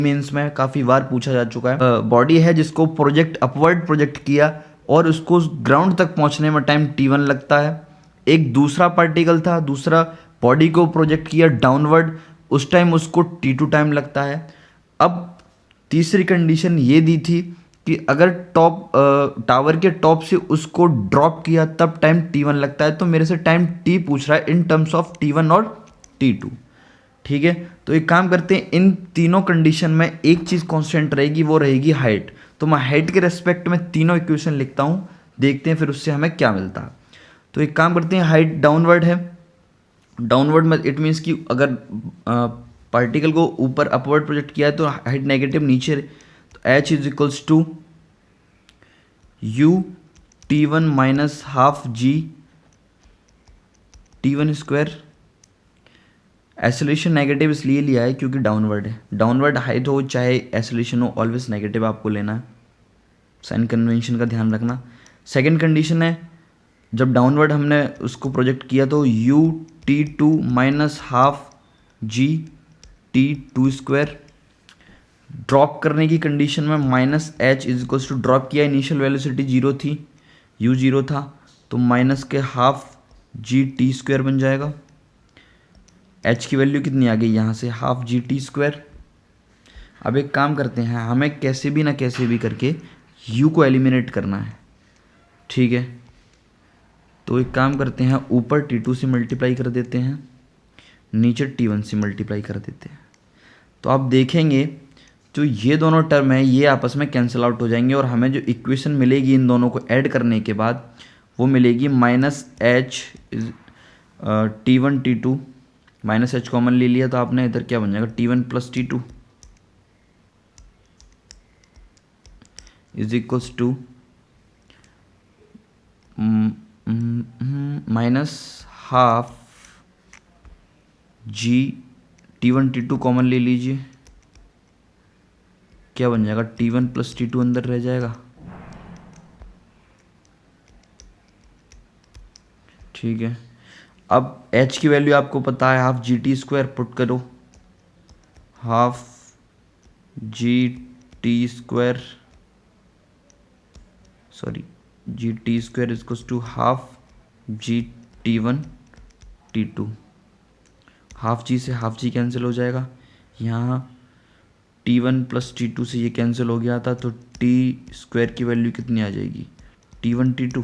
Mains में काफ़ी बार पूछा जा चुका है। बॉडी है जिसको प्रोजेक्ट अपवर्ड प्रोजेक्ट किया और उसको ग्राउंड तक पहुंचने में टाइम t1 लगता है। एक दूसरा पार्टिकल था, दूसरा बॉडी को प्रोजेक्ट किया डाउनवर्ड, उस टाइम उसको t2 टाइम लगता है। अब तीसरी कंडीशन ये दी थी कि अगर टॉप टावर के टॉप से उसको ड्रॉप किया तब टाइम t1 लगता है। तो मेरे से टाइम t पूछ रहा है इन टर्म्स ऑफ t1 और t2। ठीक है, तो एक काम करते हैं, इन तीनों कंडीशन में एक चीज़ कांस्टेंट रहेगी, वो रहेगी हाइट। तो मैं हाइट के रेस्पेक्ट में तीनों इक्वेशन लिखता हूँ, देखते हैं फिर उससे हमें क्या मिलता है। तो एक काम करते हैं, हाइट डाउनवर्ड है, डाउनवर्ड में इट मीन्स कि अगर पार्टिकल को ऊपर अपवर्ड प्रोजेक्ट किया है तो हाइट नेगेटिव नीचे। तो h is equals to u t1 minus half g t1 square. Acceleration negative इसलिए लिया है क्योंकि डाउनवर्ड है, डाउनवर्ड हाइट हो चाहे एसोलेशन हो ऑलवेज नेगेटिव आपको लेना है, साइन कन्वेंशन का ध्यान रखना। सेकंड कंडीशन है, जब डाउनवर्ड हमने उसको प्रोजेक्ट किया तो u t2 minus half g t2 square. Drop करने की कंडीशन में minus h is equals to, drop किया इनिशियल वेलोसिटी जीरो थी, u जीरो था, तो माइनस के हाफ जी टी स्क्वायर बन जाएगा। h की वैल्यू कितनी आ गई यहाँ से, हाफ जी टी स्क्वायर। अब एक काम करते हैं, हमें कैसे भी ना कैसे भी करके u को एलिमिनेट करना है। ठीक है, तो एक काम करते हैं, ऊपर t2 से मल्टीप्लाई कर देते हैं, नीचे t1 से मल्टीप्लाई कर देते हैं। तो आप देखेंगे जो ये दोनों टर्म है ये आपस में कैंसिल आउट हो जाएंगे और हमें जो इक्वेशन मिलेगी इन दोनों को ऐड करने के बाद वो मिलेगी minus h t1 t2, minus h common ले लिया तो आपने इधर क्या बन जाएगा t1 plus t2 is equals to minus half g t1 t2 common ले लीजिए, क्या बन जाएगा t1 प्लस t2 अंदर रह जाएगा। ठीक है, अब h की वैल्यू आपको पता है, half g t square put करो, half g t square sorry g t square is two half g t1 t2। Half g से हाफ जी कैंसिल हो जाएगा, यहाँ t1 प्लस t2 से ये कैंसिल हो गया था, तो टी स्क्वायर की वैल्यू कितनी आ जाएगी t1 t2